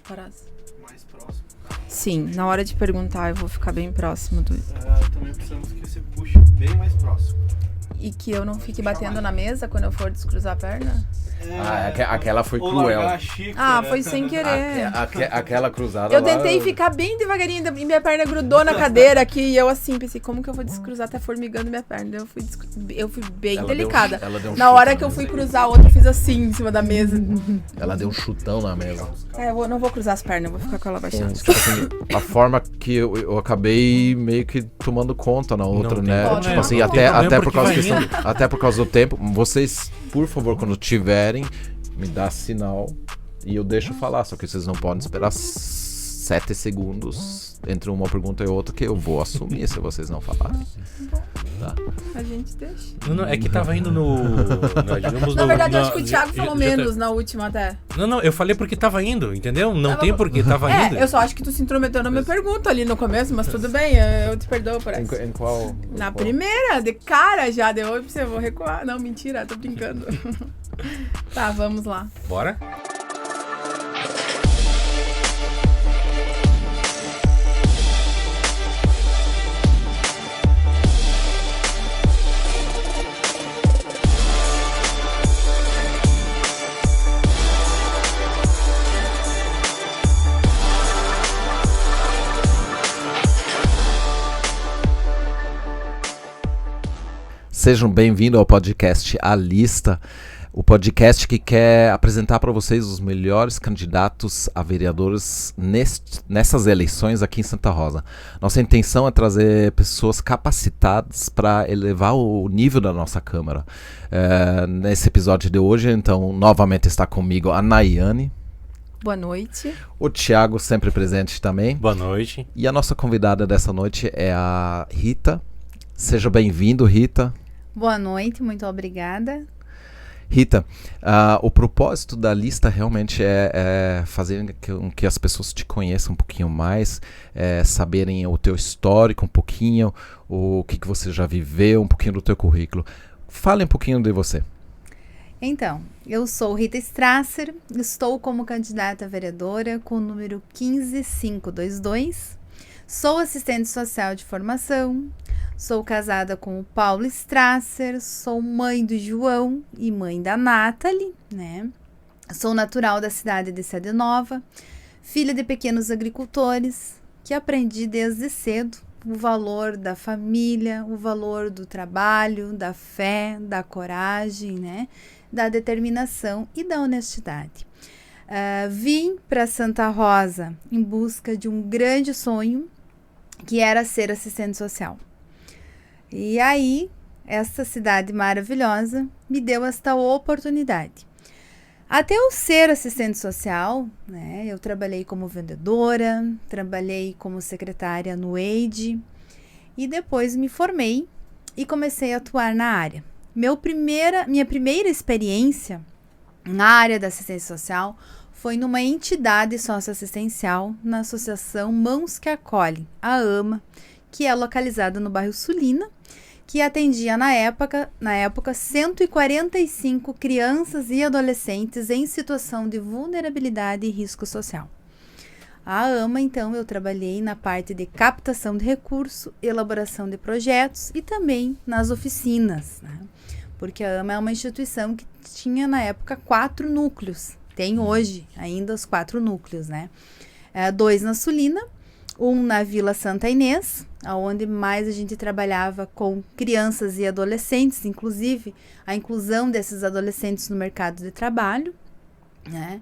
Taraz? Mais próximo. Sim, na hora de perguntar eu vou ficar bem próximo do... Também precisamos que você puxe bem mais próximo. E que eu não fique batendo na mesa quando eu for descruzar a perna? Aquela foi Ou cruel. largar a xícara. Foi sem querer. Aquela cruzada Eu lá, tentei ficar bem devagarinho e minha perna grudou na cadeira aqui e eu assim pensei, como que eu vou descruzar? Tá formigando minha perna. Eu fui bem delicada. Ela deu um Na chute hora na que eu mesa. fui cruzar a outra, eu fiz assim em cima da mesa. Ela deu um chutão na mesa. Eu não vou cruzar as pernas, eu vou ficar com ela baixada. Tipo assim, a forma que eu acabei meio que tomando conta na outra, Não né? tem Tipo assim, problema, até por porque causa vai questão, indo. até por causa do tempo. Vocês, por favor, quando tiverem, me dá sinal e eu deixo falar. Só que vocês não podem esperar 7 segundos entre uma pergunta e outra, que eu vou assumir se vocês não falarem. Tá. A gente deixa. Não, é que tava indo no... digamos, Na no- verdade, eu no- acho que o Thiago falou já tá- menos na última até. Não, eu falei porque tava indo, entendeu? Não tem porque tava indo. Eu só acho que tu se intrometeu na minha pergunta ali no começo, mas tudo bem, eu te perdoo por essa. Em qual? Na primeira, de cara já, deu oi pra você, eu vou recuar. Não, mentira, tô brincando. Tá, vamos lá. Bora? Sejam bem-vindos ao podcast A Lista, o podcast que quer apresentar para vocês os melhores candidatos a vereadores nessas eleições aqui em Santa Rosa. Nossa intenção é trazer pessoas capacitadas para elevar o nível da nossa Câmara. Nesse episódio de hoje, então, novamente está comigo a Nayane. Boa noite. O Thiago, sempre presente também. Boa noite. E a nossa convidada dessa noite é a Rita. Seja bem-vindo, Rita. Boa noite, muito obrigada. Rita, o propósito da lista realmente é fazer com que as pessoas te conheçam um pouquinho mais, saberem o teu histórico um pouquinho, o que você já viveu, um pouquinho do teu currículo. Fale um pouquinho de você. Então, eu sou Rita Strasser, estou como candidata a vereadora com o número 15522, sou assistente social de formação, sou casada com o Paulo Strasser, sou mãe do João e mãe da Nathalie, né? Sou natural da cidade de Sede Nova, filha de pequenos agricultores, que aprendi desde cedo o valor da família, o valor do trabalho, da fé, da coragem, né? Da determinação e da honestidade. Vim para Santa Rosa em busca de um grande sonho, que era ser assistente social. E aí, essa cidade maravilhosa me deu esta oportunidade. Até eu ser assistente social, né, eu trabalhei como vendedora, trabalhei como secretária no EID e depois me formei e comecei a atuar na área. Minha primeira experiência na área da assistência social foi numa entidade socioassistencial na Associação Mãos que Acolhem, a AMA, que é localizada no bairro Sulina, que atendia na época 145 crianças e adolescentes em situação de vulnerabilidade e risco social. A AMA, então, eu trabalhei na parte de captação de recurso, elaboração de projetos e também nas oficinas, né? Porque a AMA é uma instituição que tinha na época 4 núcleos, tem hoje ainda os 4 núcleos, né? 2 na Sulina, um na Vila Santa Inês, onde mais a gente trabalhava com crianças e adolescentes, inclusive a inclusão desses adolescentes no mercado de trabalho, né?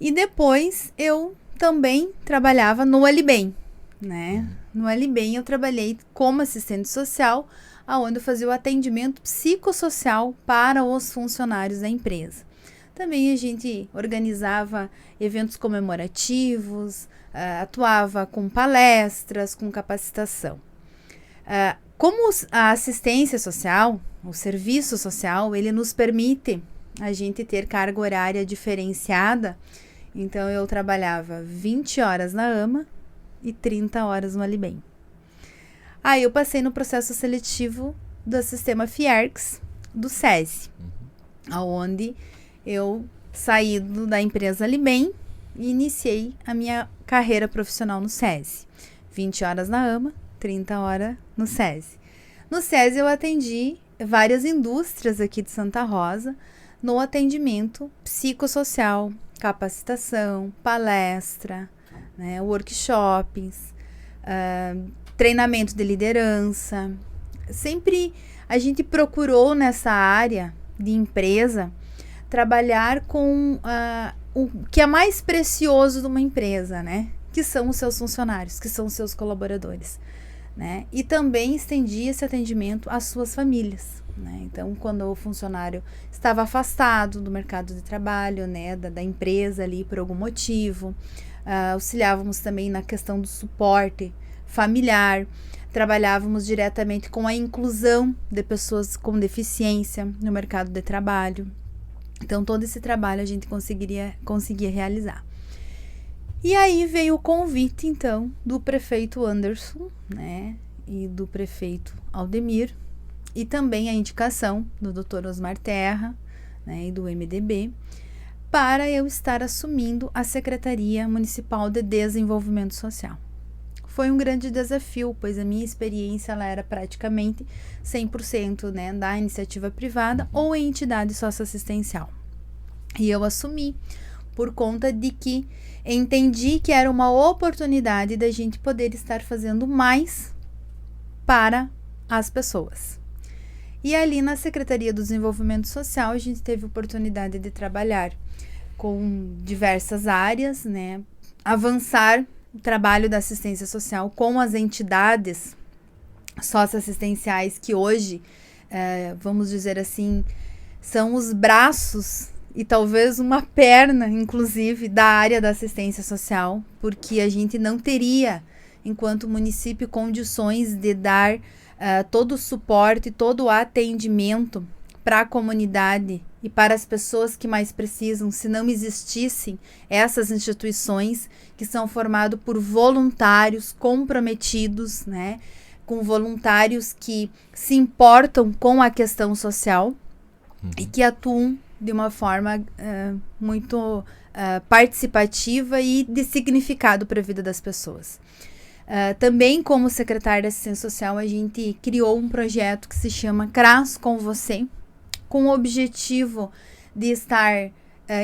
E depois eu também trabalhava no Alibem, né? No Alibem eu trabalhei como assistente social, onde eu fazia o atendimento psicossocial para os funcionários da empresa. Também a gente organizava eventos comemorativos, atuava com palestras, com capacitação. Como a assistência social, o serviço social, ele nos permite a gente ter carga horária diferenciada, então eu trabalhava 20 horas na AMA e 30 horas no Alibem. Aí eu passei no processo seletivo do sistema Fiergs, do SESI, onde eu saí da empresa Alibem, e iniciei a minha carreira profissional no SESI. 20 horas na AMA, 30 horas no SESI. No SESI eu atendi várias indústrias aqui de Santa Rosa no atendimento psicossocial, capacitação, palestra, né, workshops, treinamento de liderança. Sempre a gente procurou nessa área de empresa trabalhar com o que é mais precioso de uma empresa, né? Que são os seus funcionários, que são os seus colaboradores, né? E também estendi esse atendimento às suas famílias, né? Então, quando o funcionário estava afastado do mercado de trabalho, né, da empresa ali por algum motivo, auxiliávamos também na questão do suporte familiar, trabalhávamos diretamente com a inclusão de pessoas com deficiência no mercado de trabalho. Então, todo esse trabalho a gente conseguia realizar. E aí veio o convite, então, do prefeito Anderson, né, e do prefeito Aldemir, e também a indicação do Dr. Osmar Terra, né, e do MDB, para eu estar assumindo a Secretaria Municipal de Desenvolvimento Social. Foi um grande desafio, pois a minha experiência ela era praticamente 100%, né, da iniciativa privada ou em entidade socioassistencial. E eu assumi por conta de que entendi que era uma oportunidade da gente poder estar fazendo mais para as pessoas. E ali na Secretaria do Desenvolvimento Social a gente teve oportunidade de trabalhar com diversas áreas, né, avançar o trabalho da assistência social com as entidades socioassistenciais que hoje, vamos dizer assim, são os braços e talvez uma perna, inclusive, da área da assistência social, porque a gente não teria, enquanto município, condições de dar todo o suporte, todo o atendimento para a comunidade e para as pessoas que mais precisam, se não existissem essas instituições que são formadas por voluntários comprometidos, né, com voluntários que se importam com a questão social e que atuam de uma forma muito participativa e de significado para a vida das pessoas. Também, como secretária de Assistência Social, a gente criou um projeto que se chama CRAS com Você, com o objetivo de estar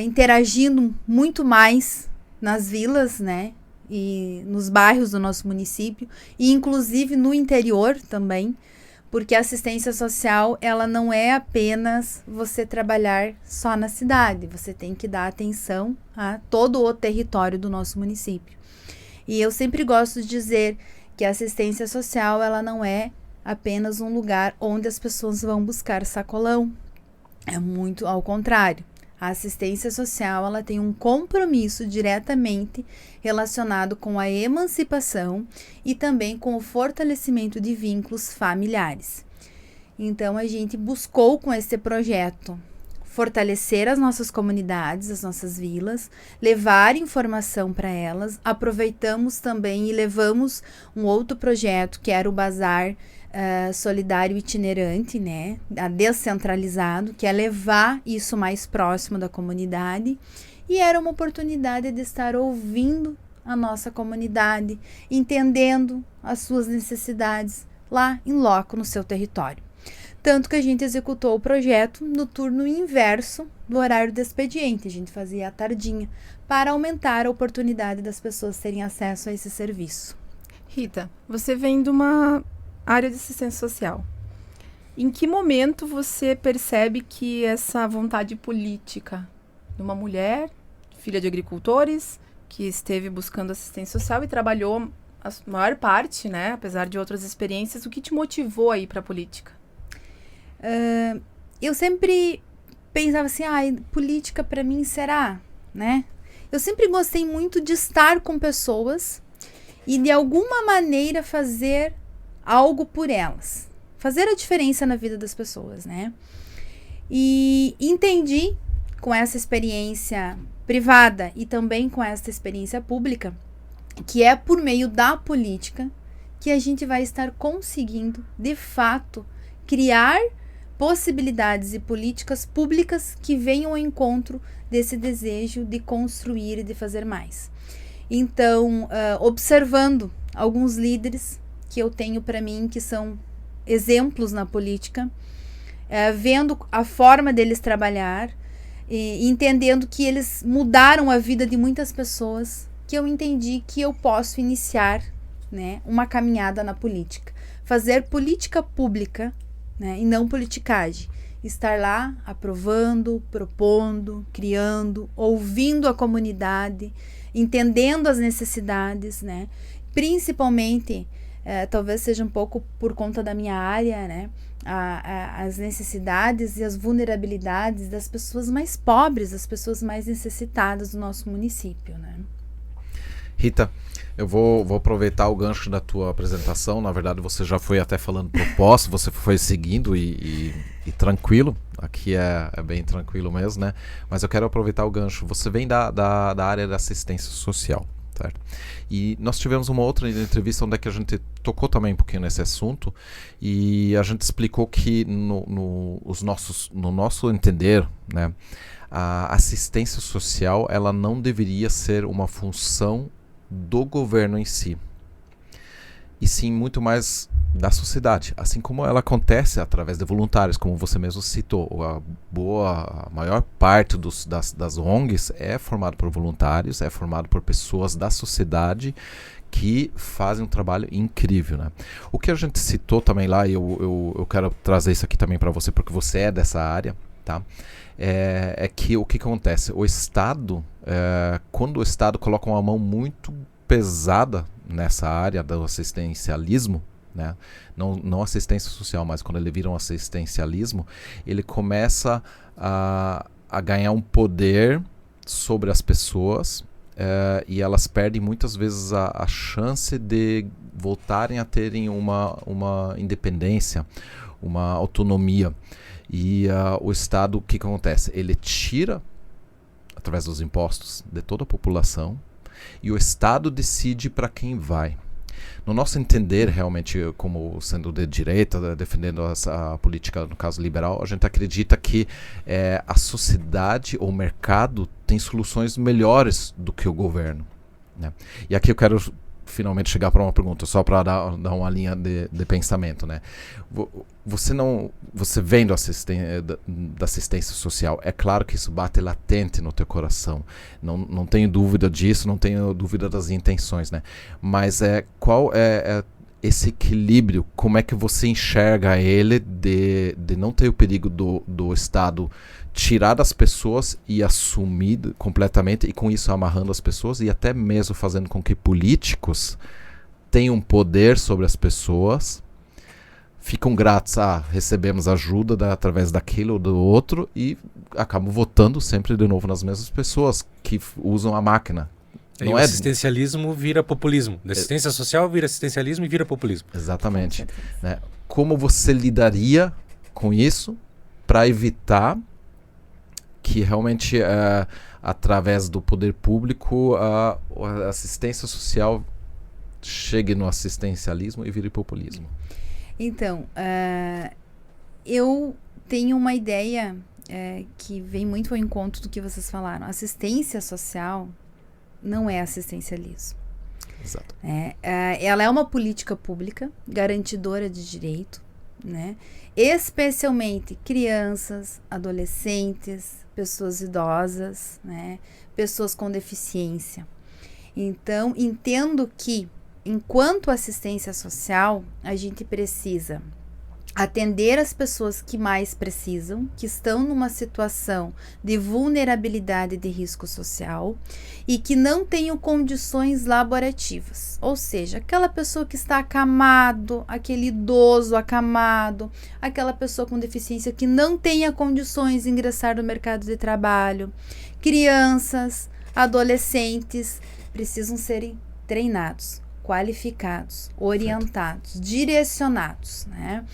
interagindo muito mais nas vilas, né, e nos bairros do nosso município, e inclusive no interior também, porque a assistência social, ela não é apenas você trabalhar só na cidade, você tem que dar atenção a todo o território do nosso município. E eu sempre gosto de dizer que a assistência social, ela não é apenas um lugar onde as pessoas vão buscar sacolão, é muito ao contrário. A assistência social, ela tem um compromisso diretamente relacionado com a emancipação e também com o fortalecimento de vínculos familiares. Então, a gente buscou com esse projeto fortalecer as nossas comunidades, as nossas vilas, levar informação para elas. Aproveitamos também e levamos um outro projeto que era o Bazar Solidário Itinerante, né, descentralizado, que é levar isso mais próximo da comunidade, e era uma oportunidade de estar ouvindo a nossa comunidade, entendendo as suas necessidades lá em loco no seu território. Tanto que a gente executou o projeto no turno inverso do horário do expediente, a gente fazia à tardinha, para aumentar a oportunidade das pessoas terem acesso a esse serviço. Rita, você vem de uma área de assistência social. Em que momento você percebe que essa vontade política de uma mulher, filha de agricultores, que esteve buscando assistência social e trabalhou a maior parte, né, apesar de outras experiências, o que te motivou a ir para a política? Eu sempre pensava assim, política para mim será, né? Eu sempre gostei muito de estar com pessoas e de alguma maneira fazer algo por elas, fazer a diferença na vida das pessoas, né? E entendi com essa experiência privada e também com essa experiência pública que é por meio da política que a gente vai estar conseguindo, de fato, criar possibilidades e políticas públicas que venham ao encontro desse desejo de construir e de fazer mais. Então, observando alguns líderes que eu tenho para mim, que são exemplos na política, vendo a forma deles trabalhar, e entendendo que eles mudaram a vida de muitas pessoas, que eu entendi que eu posso iniciar, né, uma caminhada na política. Fazer política pública, né, e não politicagem. Estar lá aprovando, propondo, criando, ouvindo a comunidade, entendendo as necessidades, né? Principalmente, talvez seja um pouco por conta da minha área, né? As necessidades e as vulnerabilidades das pessoas mais pobres, das pessoas mais necessitadas do nosso município, né? Rita, eu vou aproveitar o gancho da tua apresentação. Na verdade, você já foi até falando propósito, você foi seguindo e tranquilo. Aqui é bem tranquilo mesmo, né? Mas eu quero aproveitar o gancho. Você vem da área da assistência social, certo? E nós tivemos uma outra entrevista onde é que a gente tocou também um pouquinho nesse assunto e a gente explicou que no nosso entender, né, a assistência social ela não deveria ser uma função do governo em si, e sim muito mais da sociedade, assim como ela acontece através de voluntários, como você mesmo citou. A maior parte das ONGs é formado por voluntários, é formado por pessoas da sociedade que fazem um trabalho incrível, né? O que a gente citou também lá, e eu quero trazer isso aqui também para você, porque você é dessa área, tá? É que o que acontece? O Estado, quando o Estado coloca uma mão muito pesada nessa área do assistencialismo, né? Não assistência social, mas quando ele vira um assistencialismo, ele começa a ganhar um poder sobre as pessoas, e elas perdem muitas vezes a chance de voltarem a terem uma independência, uma autonomia. E o Estado, o que acontece? Ele tira, através dos impostos, de toda a população, e o Estado decide para quem vai. No nosso entender, realmente, como sendo de direita, defendendo a política, no caso liberal, a gente acredita que a sociedade ou o mercado tem soluções melhores do que o governo, né? E aqui eu quero finalmente chegar para uma pergunta, só para dar uma linha de pensamento, né? Você vem da assistência social, é claro que isso bate latente no teu coração, não tenho dúvida disso, não tenho dúvida das intenções, né? Mas qual é esse equilíbrio, como é que você enxerga ele de não ter o perigo do Estado tirar das pessoas e assumir completamente, e com isso amarrando as pessoas e até mesmo fazendo com que políticos tenham poder sobre as pessoas, ficam gratos, recebemos ajuda através daquilo ou do outro, e acabam votando sempre de novo nas mesmas pessoas que usam a máquina. O assistencialismo vira populismo. A assistência social vira assistencialismo e vira populismo. Exatamente. Né? Como você lidaria com isso para evitar que realmente, através do poder público, a assistência social chegue no assistencialismo e vire populismo? Então, eu tenho uma ideia que vem muito ao encontro do que vocês falaram. Assistência social não é assistencialismo. Exato. Ela é uma política pública garantidora de direito, né? Especialmente crianças, adolescentes, pessoas idosas, né? Pessoas com deficiência. Então, entendo que, enquanto assistência social, a gente precisa atender as pessoas que mais precisam, que estão numa situação de vulnerabilidade e de risco social e que não tenham condições laborativas. Ou seja, aquela pessoa que está acamado, aquele idoso acamado, aquela pessoa com deficiência que não tenha condições de ingressar no mercado de trabalho, crianças, adolescentes, precisam serem treinados, qualificados, orientados, direcionados, né?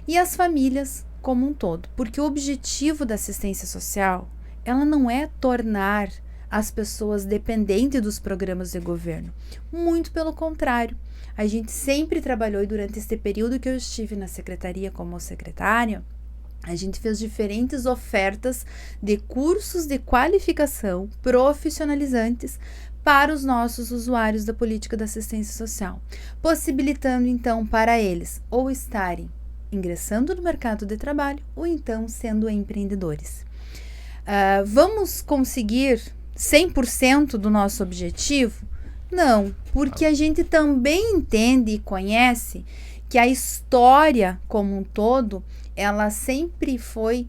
E as famílias como um todo, porque o objetivo da assistência social, ela não é tornar as pessoas dependentes dos programas de governo, muito pelo contrário. A gente sempre trabalhou, e durante este período que eu estive na secretaria como secretária, A gente fez diferentes ofertas de cursos de qualificação profissionalizantes para os nossos usuários da política da assistência social, possibilitando então para eles ou estarem ingressando no mercado de trabalho ou então sendo empreendedores. Vamos conseguir 100% do nosso objetivo? Não, porque a gente também entende e conhece que a história como um todo, ela sempre foi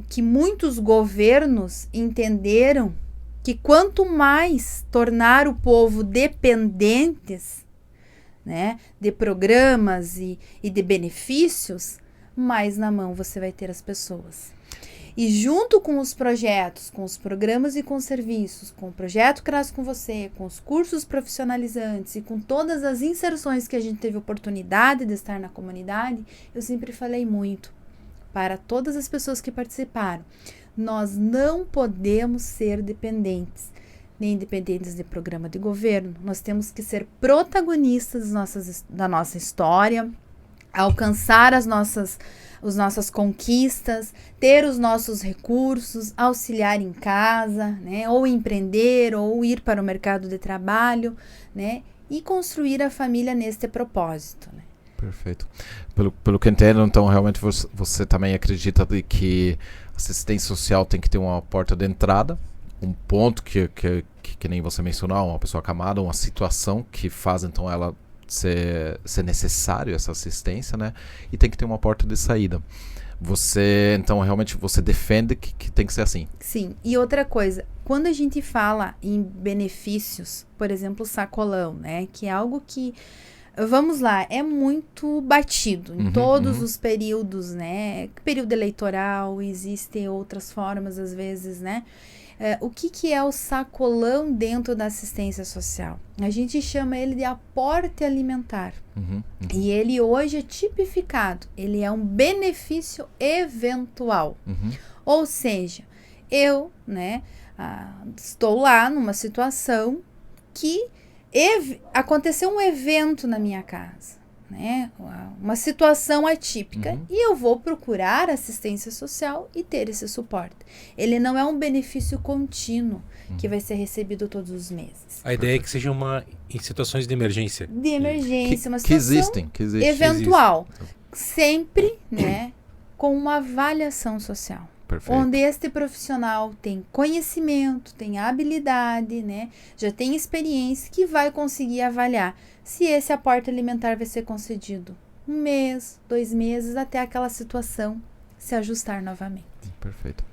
que muitos governos entenderam que quanto mais tornar o povo dependentes, né, de programas e de benefícios, mais na mão você vai ter as pessoas. E junto com os projetos, com os programas e com os serviços, com o projeto Cresce com Você, com os cursos profissionalizantes e com todas as inserções que a gente teve oportunidade de estar na comunidade, eu sempre falei muito para todas as pessoas que participaram. Nós não podemos ser dependentes, nem dependentes de programa de governo. Nós temos que ser protagonistas da nossa história, alcançar as nossas conquistas, ter os nossos recursos, auxiliar em casa, né, ou empreender, ou ir para o mercado de trabalho, né, e construir a família neste propósito, né. Perfeito. Pelo que entendo, então, realmente você também acredita de que assistência social tem que ter uma porta de entrada, um ponto que nem você mencionou, uma pessoa acamada, uma situação que faz, então, ela ser necessário essa assistência, né? E tem que ter uma porta de saída. Você, então, realmente, você defende que tem que ser assim. Sim. E outra coisa, quando a gente fala em benefícios, por exemplo, o sacolão, né? Que é algo que, vamos lá, é muito batido em todos os períodos, né? Período eleitoral, existem outras formas, às vezes, né? O que é o sacolão dentro da assistência social? A gente chama ele de aporte alimentar. E ele hoje é tipificado. Ele é um benefício eventual. Ou seja, eu, né, estou lá numa situação que aconteceu um evento na minha casa, né, uma situação atípica, e eu vou procurar assistência social e ter esse suporte. Ele não é um benefício contínuo que vai ser recebido todos os meses. A ideia é que seja em situações de emergência. De emergência, uma que situação existe. eventual. Sempre, né, com uma avaliação social. Perfeito. Onde este profissional tem conhecimento, tem habilidade, né, já tem experiência, que vai conseguir avaliar se esse aporte alimentar vai ser concedido 1 mês, 2 meses, até aquela situação se ajustar novamente. Perfeito.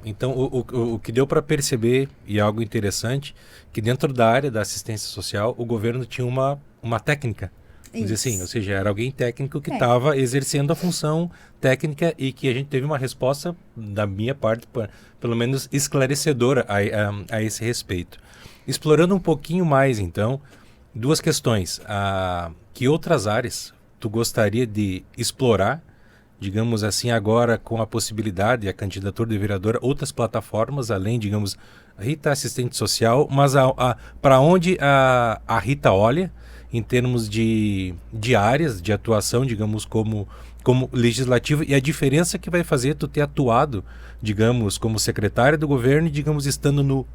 Então, o que deu para perceber, e algo interessante, que dentro da área da assistência social, o governo tinha uma técnica. Vamos dizer assim, ou seja, era alguém técnico que estava exercendo a função técnica, e que a gente teve uma resposta, da minha parte, pelo menos esclarecedora a esse respeito. Explorando um pouquinho mais, então, 2 questões. Que outras áreas tu gostaria de explorar, digamos assim, agora com a possibilidade, a candidatura de vereadora, outras plataformas, além, digamos, a Rita assistente social, mas para onde a Rita olha em termos de áreas de atuação, digamos, como legislativo, e a diferença que vai fazer tu ter atuado, digamos, como secretária do governo e, digamos, estando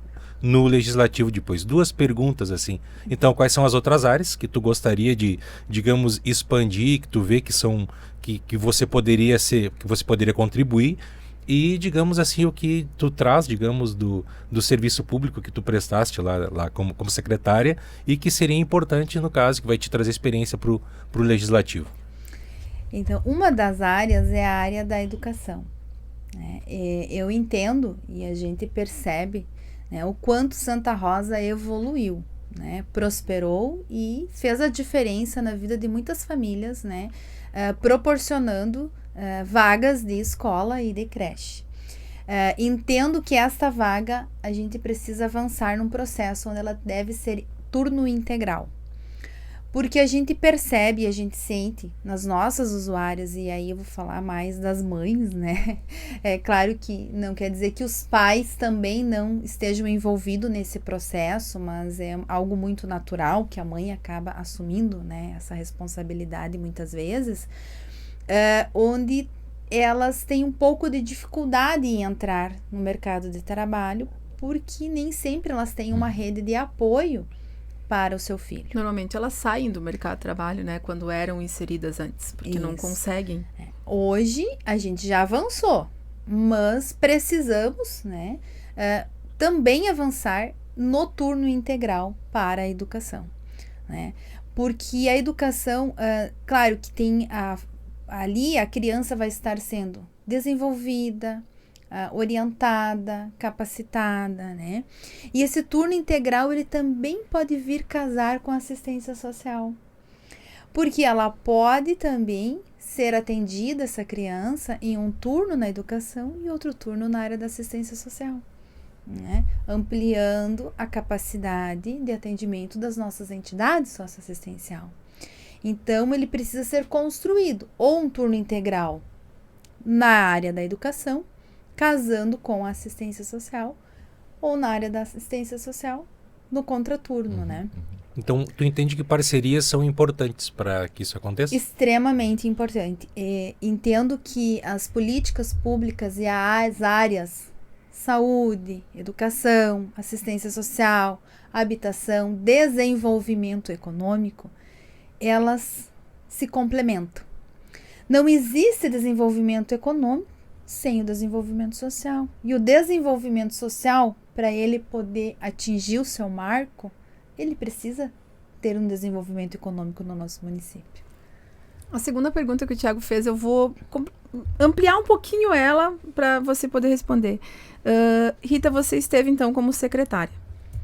no legislativo depois. 2 perguntas, assim. Então, quais são as outras áreas que tu gostaria de, digamos, expandir, que tu vê que são, que você poderia que você poderia contribuir, e, digamos assim, o que tu traz, digamos, do serviço público que tu prestaste lá como secretária, e que seria importante, no caso, que vai te trazer experiência para o legislativo. Então, uma das áreas é a área da educação, né? Eu entendo, e a gente percebe, né, o quanto Santa Rosa evoluiu, né, prosperou e fez a diferença na vida de muitas famílias, né, proporcionando vagas de escola e de creche. Entendo que esta vaga a gente precisa avançar num processo onde ela deve ser turno integral. Porque a gente percebe, a gente sente nas nossas usuárias, e aí eu vou falar mais das mães, né? É claro que não quer dizer que os pais também não estejam envolvidos nesse processo, mas é algo muito natural que a mãe acaba assumindo, né, essa responsabilidade muitas vezes, onde elas têm um pouco de dificuldade em entrar no mercado de trabalho, porque nem sempre elas têm uma rede de apoio para o seu filho. Normalmente elas saem do mercado de trabalho, né? Quando eram inseridas antes, porque não Isso. conseguem. Hoje a gente já avançou, mas precisamos, né, também avançar no turno integral para a educação, né? Porque a educação, claro que tem ali a criança vai estar sendo desenvolvida, orientada, capacitada, né? E esse turno integral, ele também pode vir casar com assistência social. Porque ela pode também ser atendida, essa criança, em um turno na educação e outro turno na área da assistência social, né? Ampliando a capacidade de atendimento das nossas entidades socioassistencial. Então, ele precisa ser construído, ou um turno integral na área da educação, casando com a assistência social, ou na área da assistência social, no contraturno, né? Então, tu entende que parcerias são importantes para que isso aconteça? Extremamente importante. Entendo que as políticas públicas e as áreas saúde, educação, assistência social, habitação, desenvolvimento econômico, elas se complementam. Não existe desenvolvimento econômico sem o desenvolvimento social. E o desenvolvimento social, para ele poder atingir o seu marco, ele precisa ter um desenvolvimento econômico no nosso município. A segunda pergunta que o Thiago fez, eu vou ampliar um pouquinho ela para você poder responder. Rita, você esteve então como secretária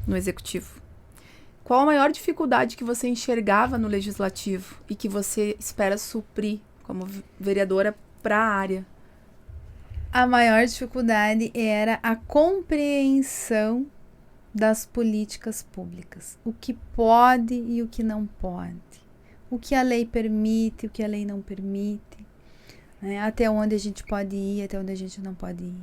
no Executivo. Qual a maior dificuldade que você enxergava no Legislativo e que você espera suprir como vereadora para a área? A maior dificuldade era a compreensão das políticas públicas. O que pode e o que não pode. O que a lei permite e o que a lei não permite. Né? Até onde a gente pode ir, até onde a gente não pode ir.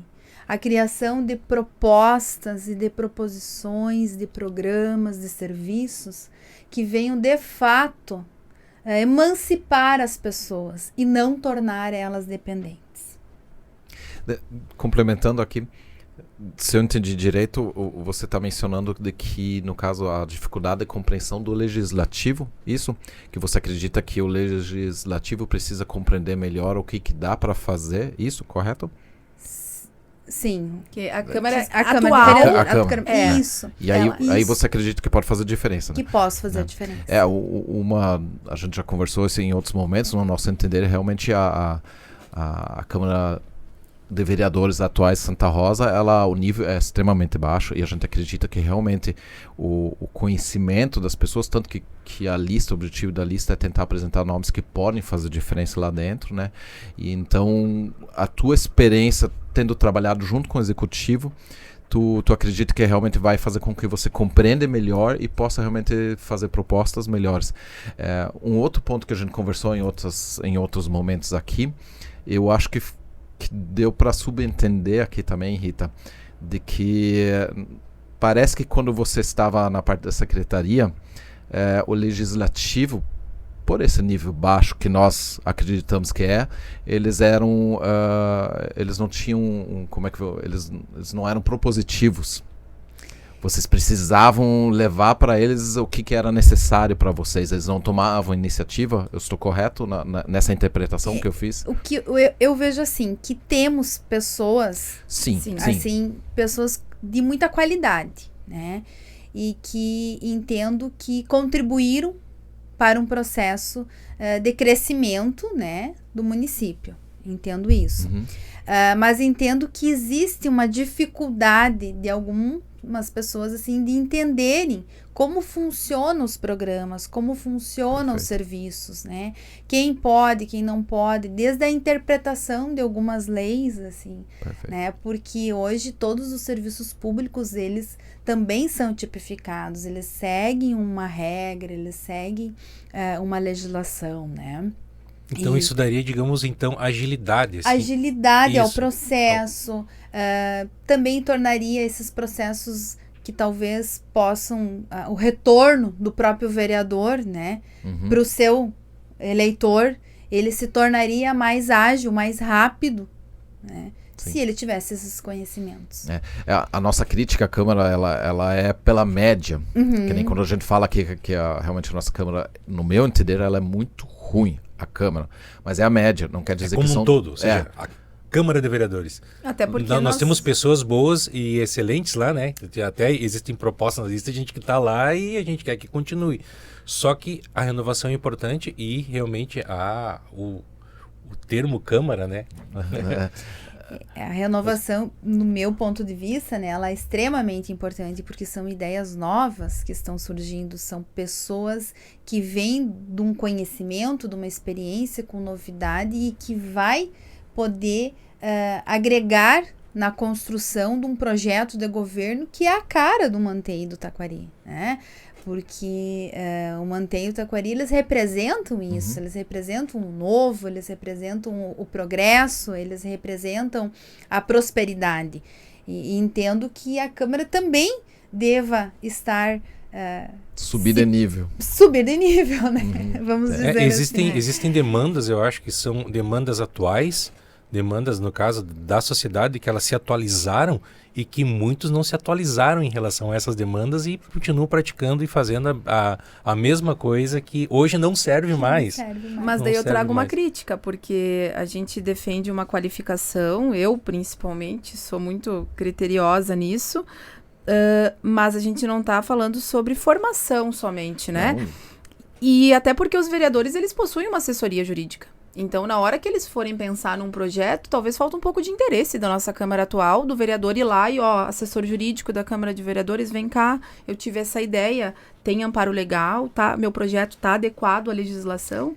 A criação de propostas e de proposições, de programas, de serviços que venham de fato emancipar as pessoas e não tornar elas dependentes. Complementando aqui, se eu entendi direito, você está mencionando de que, no caso, a dificuldade de compreensão do legislativo, isso? Que você acredita que o legislativo precisa compreender melhor o que dá para fazer, isso, correto? Sim. Que a Câmara atual. A Câmara. Isso. E aí você acredita que pode fazer diferença, né? Que posso fazer a diferença. A gente já conversou isso em outros momentos, no nosso entender, realmente a Câmara de Vereadores atuais de Santa Rosa, o nível é extremamente baixo e a gente acredita que realmente o conhecimento das pessoas, tanto que o objetivo da lista é tentar apresentar nomes que podem fazer diferença lá dentro, né? E então, a tua experiência tendo trabalhado junto com o Executivo, tu acredita que realmente vai fazer com que você compreenda melhor e possa realmente fazer propostas melhores. Um outro ponto que a gente conversou em outros momentos aqui, eu acho que deu para subentender aqui também, Rita, de que parece que quando você estava na parte da secretaria, o legislativo, por esse nível baixo que nós acreditamos que eles não tinham, eles não eram propositivos. Vocês precisavam levar para eles o que era necessário para vocês. Eles não tomavam iniciativa? Eu estou correto nessa interpretação que eu fiz? O que eu vejo assim, que temos pessoas, sim. assim, pessoas de muita qualidade, né? E que entendo que contribuíram para um processo de crescimento, né, do município. Entendo isso. Mas entendo que existe uma dificuldade de algumas pessoas assim de entenderem como funcionam os programas, como funcionam os serviços, né? Quem pode, quem não pode, desde a interpretação de algumas leis, assim, né? Porque hoje todos os serviços públicos, eles também são tipificados, eles seguem uma regra, eles seguem uma legislação, né? Então isso daria, digamos, então, agilidade. Assim. Agilidade ao processo, também tornaria esses processos que talvez possam, o retorno do próprio vereador, né, para o seu eleitor, ele se tornaria mais ágil, mais rápido, né? Sim. Se ele tivesse esses conhecimentos. A nossa crítica à Câmara, ela é pela média. Uhum. Que nem quando a gente fala que realmente a nossa Câmara, no meu entender, ela é muito ruim, a Câmara. Mas é a média, não quer dizer como que são... um todo, ou seja, a Câmara de Vereadores. Até porque Nós temos pessoas boas e excelentes lá, né? Até existem propostas na lista de gente que está lá e a gente quer que continue. Só que a renovação é importante e realmente o termo Câmara, né? A renovação, no meu ponto de vista, né, ela é extremamente importante porque são ideias novas que estão surgindo, são pessoas que vêm de um conhecimento, de uma experiência com novidade e que vai poder agregar na construção de um projeto de governo que é a cara do Manteiga do Taquari, né? Porque o Manteiga e o Taquari, eles representam isso, eles representam o novo, eles representam o progresso, eles representam a prosperidade. E entendo que a Câmara também deva estar... subir de nível. Subir de nível, né? Vamos dizer existem, assim. Né? Existem demandas, eu acho que são demandas atuais, demandas, no caso, da sociedade, que elas se atualizaram e que muitos não se atualizaram em relação a essas demandas e continuam praticando e fazendo a mesma coisa que hoje não serve mais. Mas daí eu trago uma crítica, porque a gente defende uma qualificação, eu principalmente sou muito criteriosa nisso, mas a gente não está falando sobre formação somente, né? Não. E até porque os vereadores, eles possuem uma assessoria jurídica. Então, na hora que eles forem pensar num projeto, talvez falta um pouco de interesse da nossa Câmara atual, do vereador ir lá e, assessor jurídico da Câmara de Vereadores, vem cá, eu tive essa ideia, tem amparo legal, tá? Meu projeto está adequado à legislação.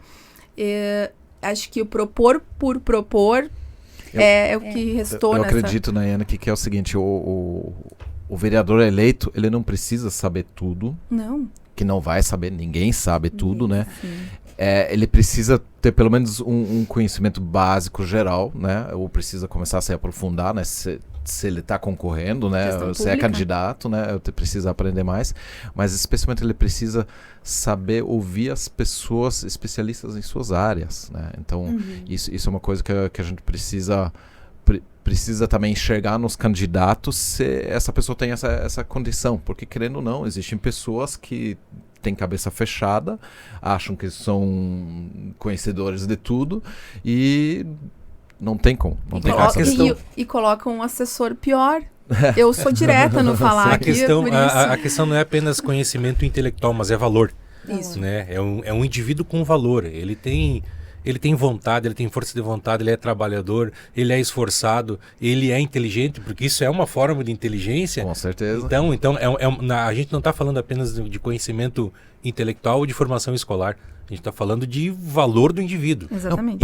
Acho que o propor por propor é o que restou Eu nessa... acredito, Nayana, que é o seguinte, o vereador eleito, ele não precisa saber tudo. Não. Que não vai saber, ninguém sabe tudo, né? Sim. Ele precisa ter pelo menos um conhecimento básico geral, né? Ou precisa começar a se aprofundar, né? Se ele está concorrendo, né? Questão Se é pública. candidato, né? Precisa aprender mais. Mas especialmente ele precisa saber ouvir as pessoas especialistas em suas áreas, né? Então, isso é uma coisa que a gente precisa também enxergar nos candidatos se essa pessoa tem essa condição. Porque, querendo ou não, existem pessoas que têm cabeça fechada, acham que são conhecedores de tudo e não tem como. Não tem essa questão. E colocam um assessor pior. Eu sou direta no falar aqui, por isso. A questão não é apenas conhecimento intelectual, mas é valor. Isso. Né? É um indivíduo com valor. Ele tem vontade, ele tem força de vontade, ele é trabalhador, ele é esforçado, ele é inteligente, porque isso é uma forma de inteligência. Com certeza. Então a gente não está falando apenas de conhecimento intelectual ou de formação escolar. A gente está falando de valor do indivíduo. Exatamente.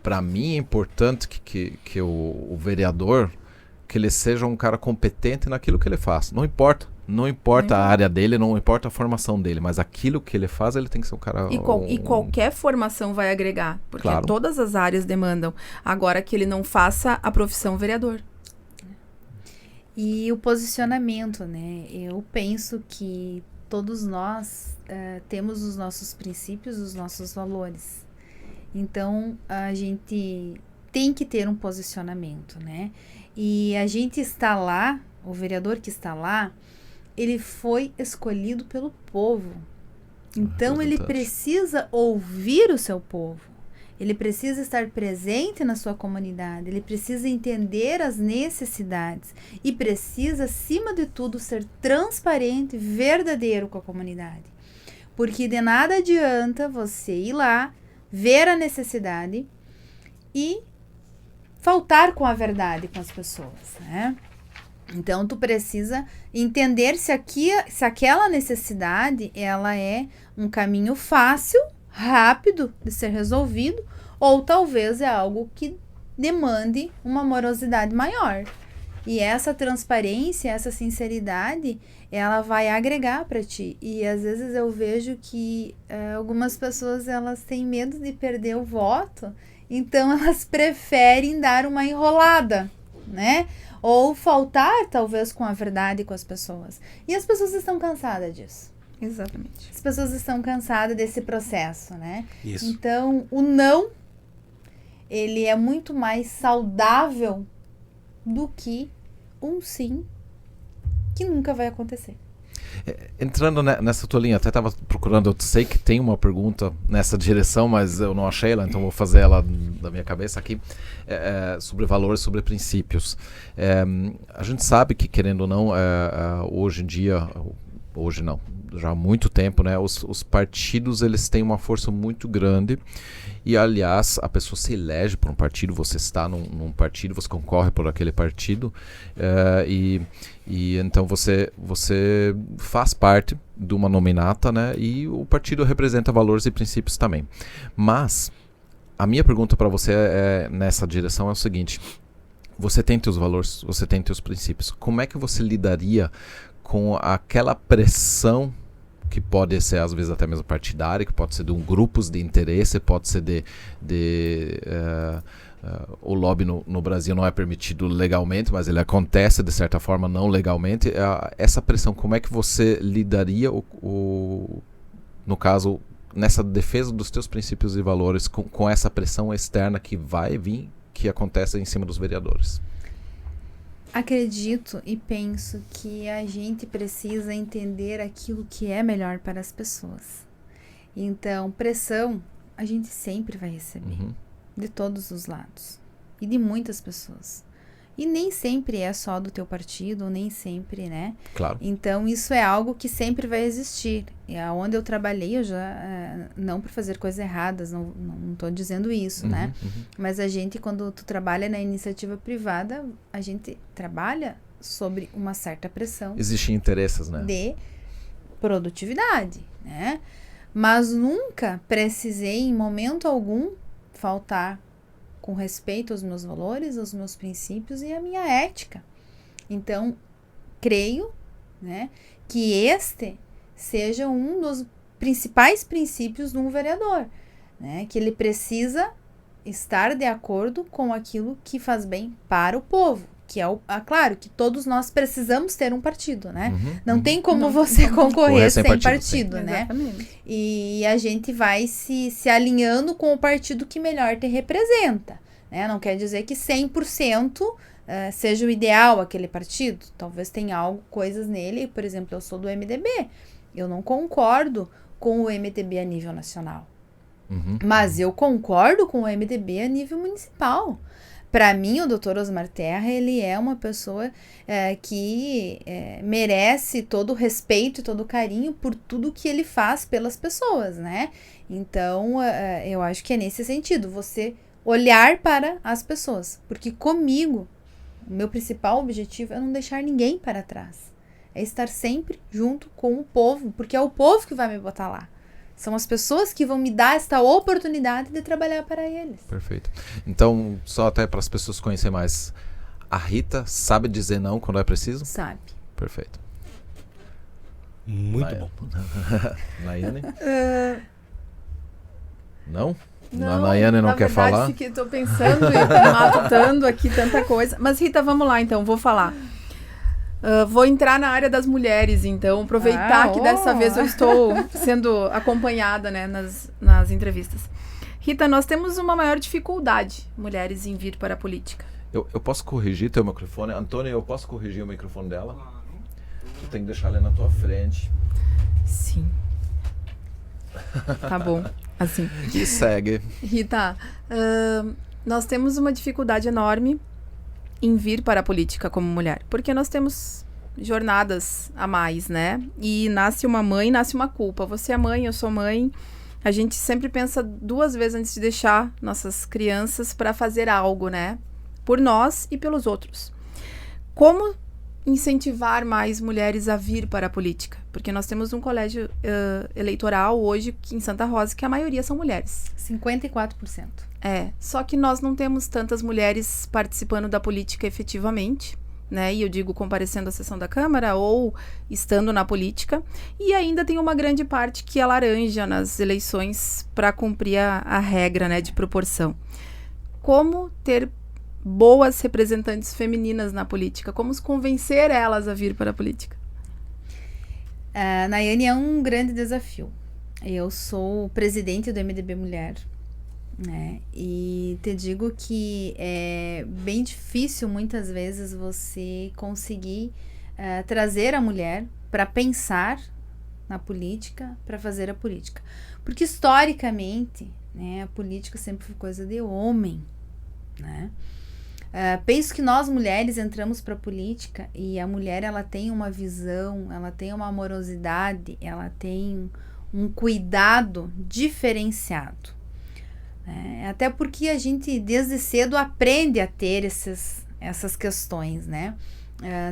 Para mim é importante que o vereador, que ele seja um cara competente naquilo que ele faz. Não importa a área dele, não importa a formação dele, mas aquilo que ele faz, ele tem que ser um cara... E qualquer formação vai agregar, porque Claro. todas as áreas demandam. Agora que ele não faça a profissão vereador. E o posicionamento, né? Eu penso que todos nós temos os nossos princípios, os nossos valores. Então, a gente tem que ter um posicionamento, né? E a gente está lá, o vereador que está lá, ele foi escolhido pelo povo. Então, ele precisa ouvir o seu povo. Ele precisa estar presente na sua comunidade. Ele precisa entender as necessidades. E precisa, acima de tudo, ser transparente, verdadeiro com a comunidade. Porque de nada adianta você ir lá, ver a necessidade e faltar com a verdade com as pessoas, né? Então, tu precisa entender se aquela necessidade, ela é um caminho fácil, rápido de ser resolvido, ou talvez é algo que demande uma morosidade maior. E essa transparência, essa sinceridade, ela vai agregar para ti. E às vezes eu vejo que algumas pessoas, elas têm medo de perder o voto, então elas preferem dar uma enrolada, né? Ou faltar, talvez, com a verdade com as pessoas. E as pessoas estão cansadas disso. Exatamente. As pessoas estão cansadas desse processo, né? Isso. Então, o não ele é muito mais saudável do que um sim que nunca vai acontecer. Entrando nessa tua linha, até estava procurando, eu sei que tem uma pergunta nessa direção, mas eu não achei ela, então vou fazer ela da minha cabeça aqui, sobre valores, sobre princípios. A gente sabe que, querendo ou não, hoje em dia, hoje não, já há muito tempo, né, os partidos eles têm uma força muito grande e, aliás, a pessoa se elege por um partido, você está num partido, você concorre por aquele partido e então você faz parte de uma nominata, né, e o partido representa valores e princípios também. Mas a minha pergunta para você nessa direção é o seguinte: você tem teus valores, você tem teus princípios, como é que você lidaria com aquela pressão que pode ser às vezes até mesmo partidária, que pode ser de grupos de interesse, pode ser o lobby no Brasil não é permitido legalmente, mas ele acontece de certa forma não legalmente. Essa pressão, como é que você lidaria, no caso, nessa defesa dos teus princípios e valores, com essa pressão externa que vai vir, que acontece em cima dos vereadores? Acredito e penso que a gente precisa entender aquilo que é melhor para as pessoas. Então, pressão a gente sempre vai receber, de todos os lados e de muitas pessoas. E nem sempre é só do teu partido, nem sempre, né? Claro. Então, isso é algo que sempre vai existir. E onde eu trabalhei, eu já, não por fazer coisas erradas, não estou dizendo isso, né? Mas a gente, quando tu trabalha na iniciativa privada, a gente trabalha sobre uma certa pressão. Existem interesses, né? De produtividade, né? Mas nunca precisei, em momento algum, faltar com respeito aos meus valores, aos meus princípios e à minha ética. Então, creio, né, que este seja um dos principais princípios de um vereador, né, que ele precisa estar de acordo com aquilo que faz bem para o povo, que é claro que todos nós precisamos ter um partido, né? Não tem como você concorrer sem partido, né? Exatamente. E a gente vai se alinhando com o partido que melhor te representa, né? Não quer dizer que 100% seja o ideal aquele partido. Talvez tenha coisas nele, por exemplo, eu sou do MDB. Eu não concordo com o MDB a nível nacional. Mas eu concordo com o MDB a nível municipal. Para mim, o Dr. Osmar Terra, ele é uma pessoa que merece todo o respeito e todo o carinho por tudo que ele faz pelas pessoas, né? Então, eu acho que é nesse sentido, você olhar para as pessoas. Porque comigo, o meu principal objetivo é não deixar ninguém para trás. É estar sempre junto com o povo, porque é o povo que vai me botar lá. São as pessoas que vão me dar esta oportunidade de trabalhar para eles. Perfeito. Então, só até para as pessoas conhecerem mais, a Rita sabe dizer não quando é preciso? Sabe. Perfeito. Muito bom. Nayane? Não? Não, a Nayane não quer falar? Estou pensando e matutando aqui tanta coisa. Mas, Rita, vamos lá, então. Vou falar. Vou entrar na área das mulheres, então. Aproveitar que dessa vez eu estou sendo acompanhada, né, nas entrevistas. Rita, nós temos uma maior dificuldade, mulheres, em vir para a política. Eu posso corrigir teu microfone? Antônia, eu posso corrigir o microfone dela? Tu tem que deixar ele na tua frente. Sim. Tá bom. Assim. E segue. Rita, nós temos uma dificuldade enorme em vir para a política como mulher, porque nós temos jornadas a mais, né? E nasce uma mãe, nasce uma culpa. Você é mãe, eu sou mãe. A gente sempre pensa 2 vezes antes de deixar nossas crianças para fazer algo, né? Por nós e pelos outros. Como incentivar mais mulheres a vir para a política? Porque nós temos um colégio eleitoral hoje em Santa Rosa que a maioria são mulheres. 54%. Só que nós não temos tantas mulheres participando da política efetivamente, né? E eu digo comparecendo à sessão da Câmara ou estando na política. E ainda tem uma grande parte que é laranja nas eleições para cumprir a regra, né, de proporção. Como ter boas representantes femininas na política? Como convencer elas a vir para a política? Nayane, é um grande desafio. Eu sou presidente do MDB Mulher. né? E te digo que é bem difícil muitas vezes você conseguir trazer a mulher para pensar na política, para fazer a política. Porque historicamente, né, a política sempre foi coisa de homem, né? Penso que nós mulheres entramos para a política e a mulher ela tem uma visão, ela tem uma amorosidade, ela tem um cuidado diferenciado. Até porque a gente desde cedo aprende a ter essas questões, né?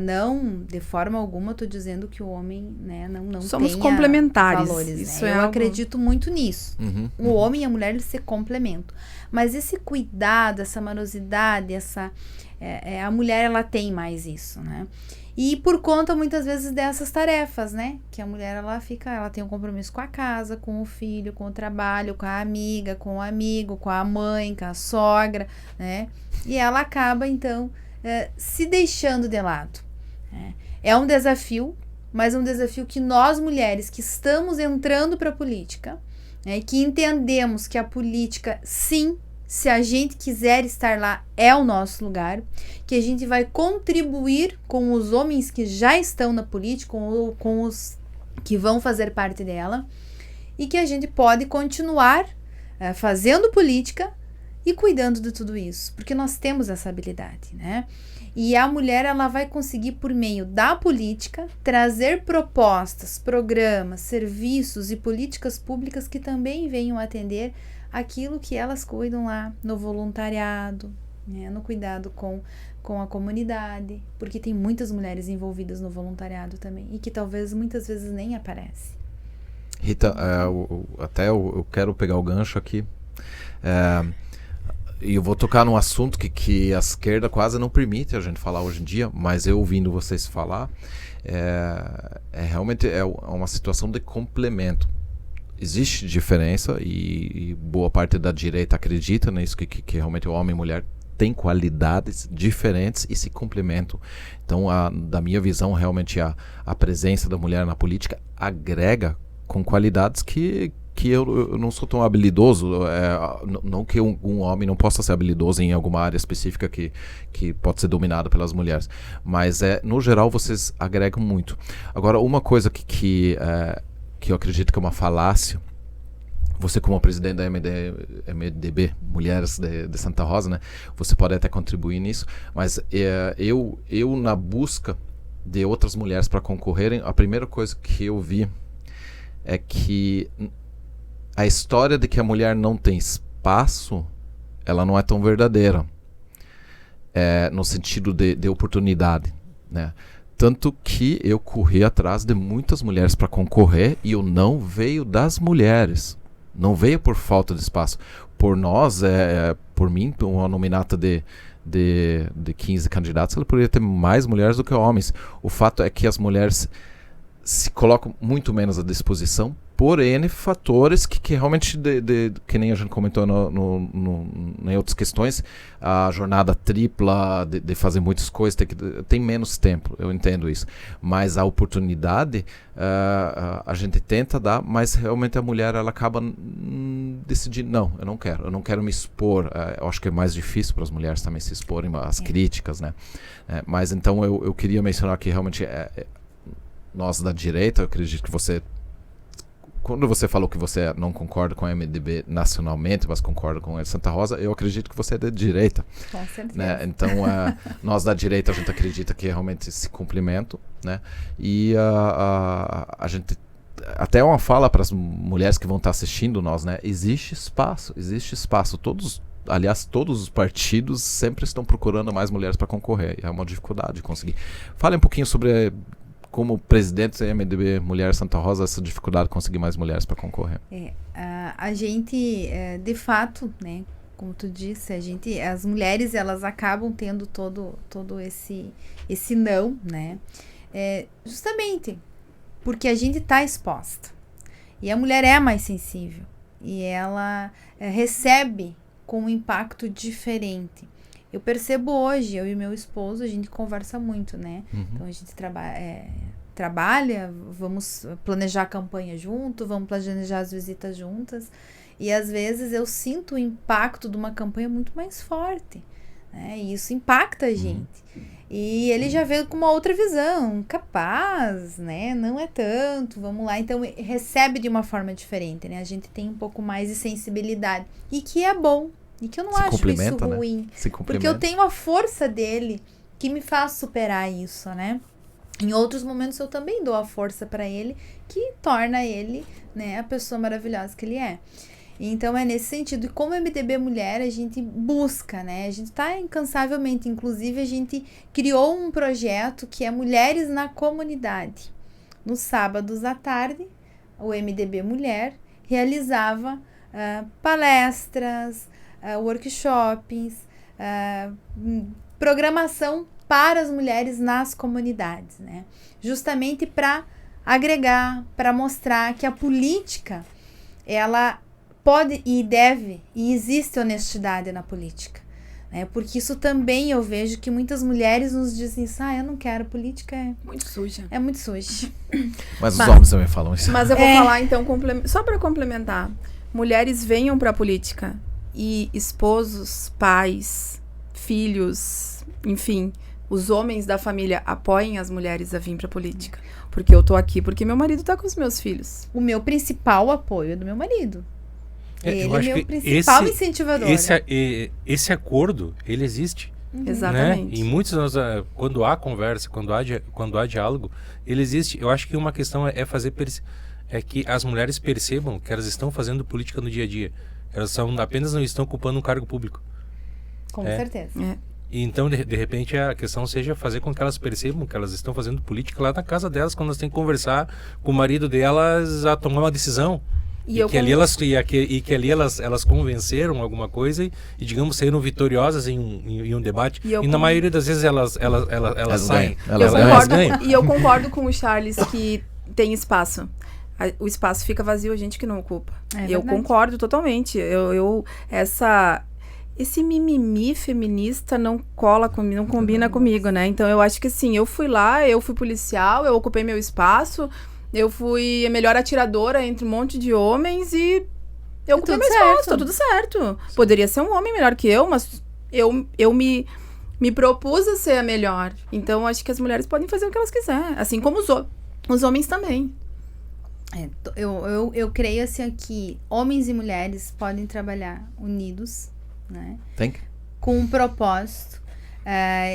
Não, de forma alguma, estou dizendo que o homem, né, não somos tenha complementares. valores, Isso né? Eu acredito muito nisso. O homem e a mulher eles se complementam. Mas esse cuidado, essa amorosidade, a mulher ela tem mais isso, né? E por conta muitas vezes dessas tarefas, né? Que a mulher ela tem um compromisso com a casa, com o filho, com o trabalho, com a amiga, com o amigo, com a mãe, com a sogra, né? E ela acaba então se deixando de lado. É um desafio, mas um desafio que nós mulheres que estamos entrando para a política, né, que entendemos que a política, sim, se a gente quiser estar lá, é o nosso lugar, que a gente vai contribuir com os homens que já estão na política, com os que vão fazer parte dela, e que a gente pode continuar fazendo política e cuidando de tudo isso, porque nós temos essa habilidade, né? E a mulher, ela vai conseguir, por meio da política, trazer propostas, programas, serviços e políticas públicas que também venham atender aquilo que elas cuidam lá no voluntariado, né? No cuidado com a comunidade, porque tem muitas mulheres envolvidas no voluntariado também, e que talvez muitas vezes nem aparece. Rita, eu quero pegar o gancho aqui. E eu vou tocar num assunto que a esquerda quase não permite a gente falar hoje em dia, mas eu ouvindo vocês falar, realmente uma situação de complemento. Existe diferença e boa parte da direita acredita nisso, que realmente o homem e a mulher têm qualidades diferentes e se complementam. Então, da minha visão, realmente a presença da mulher na política agrega com qualidades que eu não sou tão habilidoso, não que um homem não possa ser habilidoso em alguma área específica que pode ser dominada pelas mulheres, mas no geral vocês agregam muito. Agora, uma coisa que eu acredito que é uma falácia, você como presidente da MDB, Mulheres de Santa Rosa, né, você pode até contribuir nisso, mas eu na busca de outras mulheres para concorrerem, a primeira coisa que eu vi é que a história de que a mulher não tem espaço, ela não é tão verdadeira, no sentido de oportunidade, né? Tanto que eu corri atrás de muitas mulheres para concorrer e eu não veio das mulheres, não veio por falta de espaço. Por nós, por mim, uma nominata de 15 candidatos, ela poderia ter mais mulheres do que homens. O fato é que as mulheres se colocam muito menos à disposição por N fatores que realmente, que nem a gente comentou em outras questões, a jornada tripla de fazer muitas coisas, tem menos tempo, eu entendo isso. Mas a oportunidade a gente tenta dar, mas realmente a mulher ela acaba decidindo, não, eu não quero me expor. Eu acho que é mais difícil para as mulheres também se exporem às críticas, né? Mas então eu queria mencionar que realmente nós da direita, eu acredito que quando você falou que você não concorda com a MDB nacionalmente, mas concorda com a Santa Rosa, eu acredito que você é da direita. Com certeza. Né? Então, nós da direita, a gente acredita que realmente se complementam, né? E a gente... Até uma fala para as mulheres que vão estar assistindo nós, né? Existe espaço. Aliás, todos os partidos sempre estão procurando mais mulheres para concorrer. É uma dificuldade de conseguir. Fale um pouquinho sobre... como presidente da MDB Mulher Santa Rosa, essa dificuldade de conseguir mais mulheres para concorrer? A gente, de fato, né, como tu disse, as mulheres, elas acabam tendo todo esse não, né, justamente porque a gente está exposta. E a mulher é mais sensível. E ela recebe com um impacto diferente. Eu percebo hoje, eu e meu esposo, a gente conversa muito, né? Então a gente trabalha, vamos planejar a campanha junto, vamos planejar as visitas juntas. E às vezes eu sinto o impacto de uma campanha muito mais forte, né? E isso impacta a gente. E ele já veio com uma outra visão, capaz, né? Não é tanto, vamos lá. Então recebe de uma forma diferente, né? A gente tem um pouco mais de sensibilidade. E que é bom. E que eu não acho isso ruim. Se porque eu tenho a força dele que me faz superar isso, né? Em outros momentos eu também dou a força para ele, que torna ele, né, a pessoa maravilhosa que ele é. Então é nesse sentido. E como MDB Mulher, a gente busca, né? A gente está incansavelmente. Inclusive, a gente criou um projeto que é Mulheres na Comunidade. Nos sábados à tarde, o MDB Mulher realizava palestras, workshops, programação para as mulheres nas comunidades, né? Justamente para agregar, para mostrar que a política, ela pode e deve, e existe honestidade na política, né? Porque isso também eu vejo que muitas mulheres nos dizem isso, eu não quero, política muito suja. É muito suja. Mas os homens também falam isso. Mas eu vou falar então, só para complementar, mulheres venham para a política e esposos, pais, filhos, enfim, os homens da família apoiem as mulheres a vir para a política. Porque eu tô aqui porque meu marido tá com os meus filhos. O meu principal apoio é do meu marido. Ele é meu principal incentivador. Esse acordo, ele existe. Exatamente. Né? E muitos, quando há conversa, quando há diálogo, ele existe. Eu acho que uma questão é fazer que as mulheres percebam que elas estão fazendo política no dia a dia. Elas apenas não estão ocupando um cargo público. Com certeza. E então, de repente, a questão seja fazer com que elas percebam que elas estão fazendo política lá na casa delas, quando elas têm que conversar com o marido delas a tomar uma decisão. E que ali elas convenceram alguma coisa e, digamos, saíram vitoriosas em um debate. E na maioria das vezes elas saem. Elas ganham. E eu concordo com o Charles que tem espaço. O espaço fica vazio, a gente que não ocupa. Eu concordo totalmente. Esse mimimi feminista não cola comigo, não combina comigo, né? Então eu acho que assim, eu fui lá, eu fui policial, eu ocupei meu espaço, eu fui a melhor atiradora entre um monte de homens e eu ocupei meu espaço, tá tudo certo. Poderia ser um homem melhor que eu, mas eu me propus a ser a melhor. Então acho que as mulheres podem fazer o que elas quiserem, assim como os homens também. Eu creio assim que homens e mulheres podem trabalhar unidos, né? Com um propósito.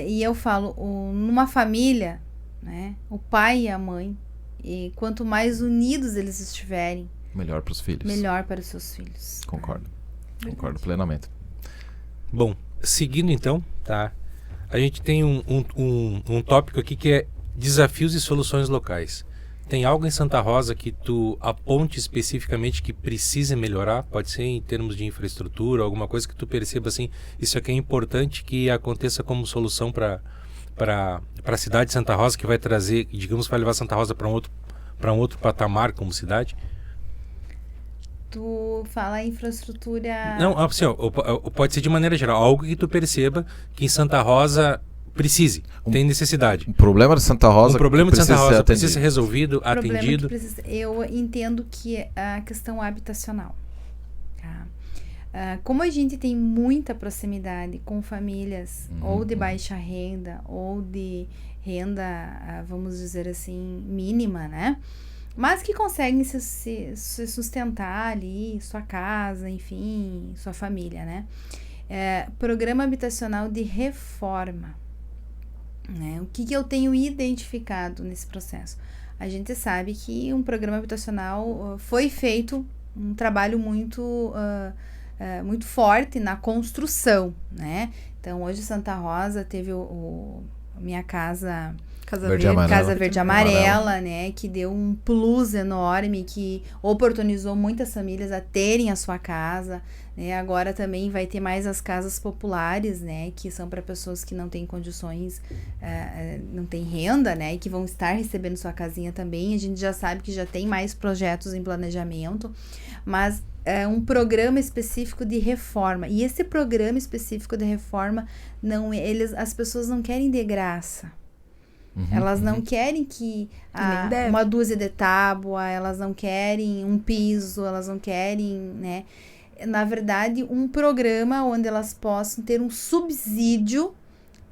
E eu falo, numa família, né? O pai e a mãe, e quanto mais unidos eles estiverem, melhor para os filhos. Melhor para os seus filhos. Concordo plenamente. Bom, seguindo então, tá? A gente tem um tópico aqui que é desafios e soluções locais. Tem algo em Santa Rosa que tu aponte especificamente que precisa melhorar? Pode ser em termos de infraestrutura, alguma coisa que tu perceba assim, isso aqui é importante que aconteça como solução para a cidade de Santa Rosa, que vai trazer, digamos, vai levar Santa Rosa para um outro patamar como cidade? Tu fala infraestrutura... Não, assim, pode ser de maneira geral, algo que tu perceba que em Santa Rosa precise, tem necessidade. O problema de Santa Rosa, precisa ser resolvido, atendido. Eu entendo que é a questão habitacional. Tá? Como a gente tem muita proximidade com famílias ou de baixa renda ou de renda, vamos dizer assim, mínima, né? Mas que conseguem se sustentar ali, sua casa, enfim, sua família, né? Programa habitacional de reforma. Né? O que eu tenho identificado nesse processo? A gente sabe que um programa habitacional foi feito um trabalho muito forte na construção, né? Então, hoje Santa Rosa teve Minha Casa Verde Amarela, né? Que deu um plus enorme, que oportunizou muitas famílias a terem a sua casa, né? Agora também vai ter mais as casas populares, né? Que são para pessoas que não têm condições, não têm renda, né? E que vão estar recebendo sua casinha também. A gente já sabe que já tem mais projetos em planejamento, mas é um programa específico de reforma. E esse programa específico de reforma, as pessoas não querem de graça. Elas não querem que nem deve. uma dúzia de tábua, elas não querem um piso, elas não querem, né? Na verdade, um programa onde elas possam ter um subsídio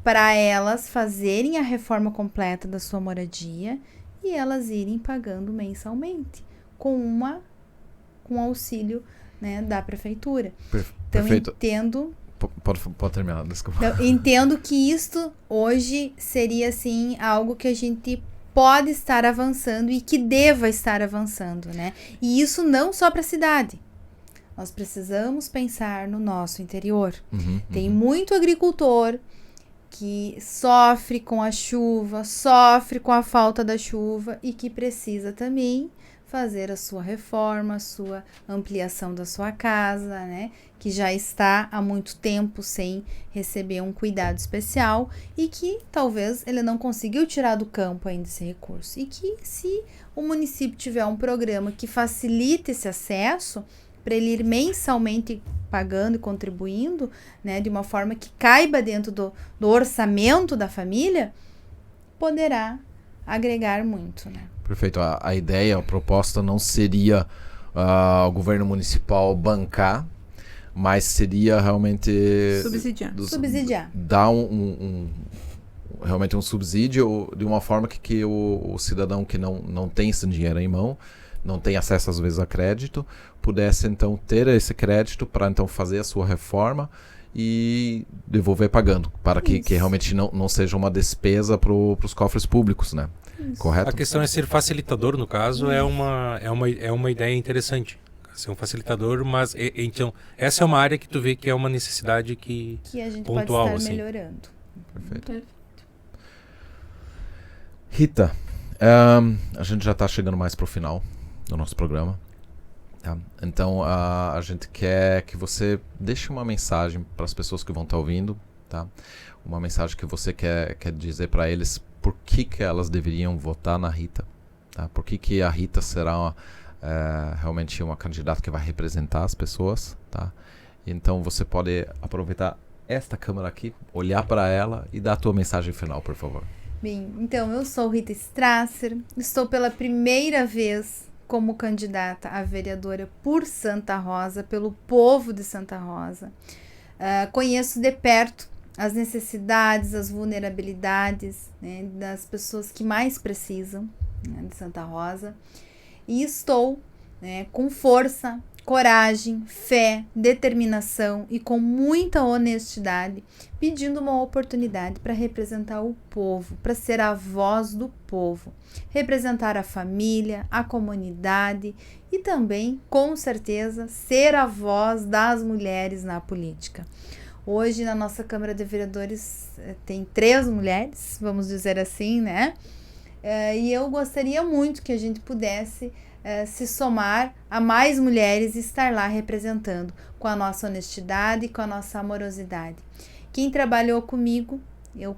para elas fazerem a reforma completa da sua moradia e elas irem pagando mensalmente com auxílio, né, da prefeitura. Então, Perfeito. entendo... Pode terminar, desculpa. Então, entendo que isto hoje seria, assim, algo que a gente pode estar avançando e que deva estar avançando, né? E isso não só para a cidade. Nós precisamos pensar no nosso interior. Tem muito agricultor que sofre com a chuva, sofre com a falta da chuva e que precisa também fazer a sua reforma, a sua ampliação da sua casa, né? Que já está há muito tempo sem receber um cuidado especial e que talvez ele não conseguiu tirar do campo ainda esse recurso. E que se o município tiver um programa que facilite esse acesso, para ele ir mensalmente pagando e contribuindo, né, de uma forma que caiba dentro do orçamento da família, poderá agregar muito, né? Perfeito. A ideia, a proposta não seria o governo municipal bancar, mas seria realmente... Subsidiar. Dar realmente um subsídio de uma forma que o cidadão que não tem esse dinheiro em mão, não tem acesso às vezes a crédito, pudesse então ter esse crédito para então fazer a sua reforma e devolver pagando, para que realmente não seja uma despesa para os cofres públicos, né? Isso. Correto? A questão é ser facilitador, no caso, é uma ideia interessante. Ser um facilitador, mas então essa é uma área que tu vê que é uma necessidade que a gente pontual, pode estar assim. melhorando. Perfeito. Rita, a gente já está chegando mais para o final do nosso programa. Tá? Então a gente quer que você deixe uma mensagem para as pessoas que vão estar ouvindo, tá? Uma mensagem que você quer dizer para eles por que elas deveriam votar na Rita, tá? Por que a Rita será realmente uma candidata que vai representar as pessoas, tá? Então você pode aproveitar esta câmera aqui, olhar para ela e dar a tua mensagem final, por favor. Bem, então eu sou Rita Strasser, estou pela primeira vez como candidata a vereadora por Santa Rosa, pelo povo de Santa Rosa. Conheço de perto as necessidades, as vulnerabilidades, né, das pessoas que mais precisam, né, de Santa Rosa. E estou, né, com força, coragem, fé, determinação e com muita honestidade, pedindo uma oportunidade para representar o povo, para ser a voz do povo, representar a família, a comunidade e também, com certeza, ser a voz das mulheres na política. Hoje, na nossa Câmara de Vereadores, tem 3 mulheres, vamos dizer assim, né? E eu gostaria muito que a gente pudesse se somar a mais mulheres e estar lá representando com a nossa honestidade e com a nossa amorosidade. Quem trabalhou comigo,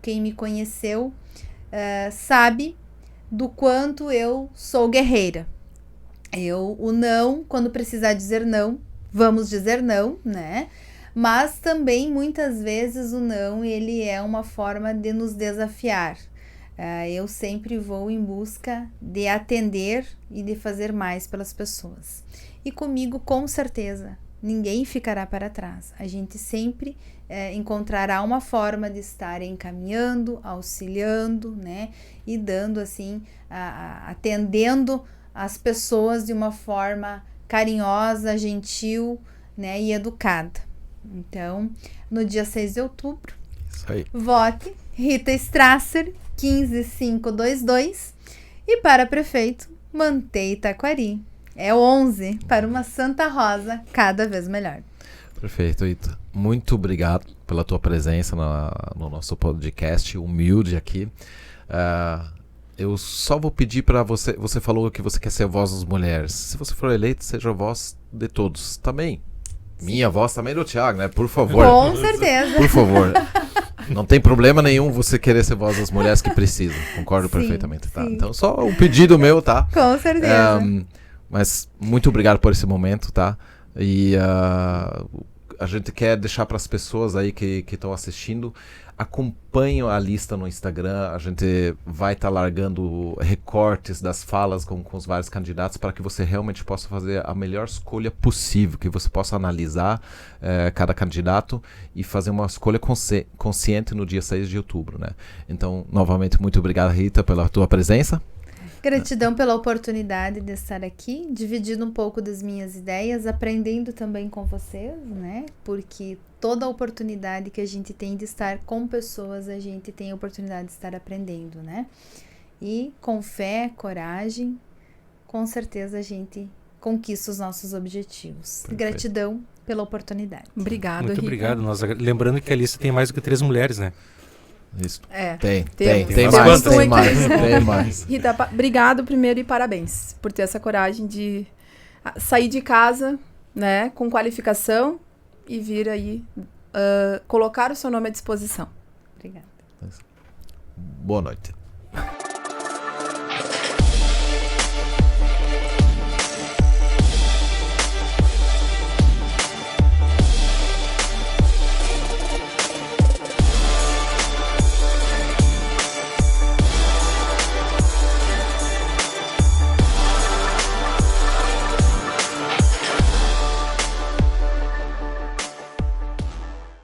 quem me conheceu, sabe do quanto eu sou guerreira. O não, quando precisar dizer não, vamos dizer não, né? Mas também, muitas vezes, o não, ele é uma forma de nos desafiar. Eu sempre vou em busca de atender e de fazer mais pelas pessoas. E comigo, com certeza, ninguém ficará para trás. A gente sempre encontrará uma forma de estar encaminhando, auxiliando, né? E dando, assim, atendendo as pessoas de uma forma carinhosa, gentil, né? E educada. Então, no dia 6 de outubro, Isso aí. vote Rita Strasser, 15522, e para prefeito, Manter Itaquari. É 11 para uma Santa Rosa cada vez melhor. Perfeito, Rita. Muito obrigado pela tua presença no nosso podcast, humilde aqui. Eu só vou pedir para você, você falou que você quer ser a voz das mulheres. Se você for eleito, seja a voz de todos também. Minha voz também do Thiago, né? Por favor. Com certeza. Por favor. Não tem problema nenhum você querer ser voz das mulheres que precisam. Concordo perfeitamente, tá? Sim. Então, só um pedido meu, tá? Com certeza. Mas muito obrigado por esse momento, tá? E a gente quer deixar para as pessoas aí que estão assistindo, acompanhem a lista no Instagram, a gente vai estar largando recortes das falas com os vários candidatos para que você realmente possa fazer a melhor escolha possível, que você possa analisar cada candidato e fazer uma escolha consciente no dia 6 de outubro, né? Então, novamente, muito obrigado, Rita, pela tua presença. Gratidão pela oportunidade de estar aqui, dividindo um pouco das minhas ideias, aprendendo também com vocês, né? Porque toda oportunidade que a gente tem de estar com pessoas, a gente tem a oportunidade de estar aprendendo, né? E com fé, coragem, com certeza a gente conquista os nossos objetivos. Perfeito. Gratidão pela oportunidade. Obrigado, Muito Rita. obrigado. Lembrando que a lista tem mais do que 3 mulheres, né? Isso. Tem mais. Rita, obrigado primeiro e parabéns por ter essa coragem de sair de casa, né, com qualificação e vir aí colocar o seu nome à disposição. Obrigada. Boa noite.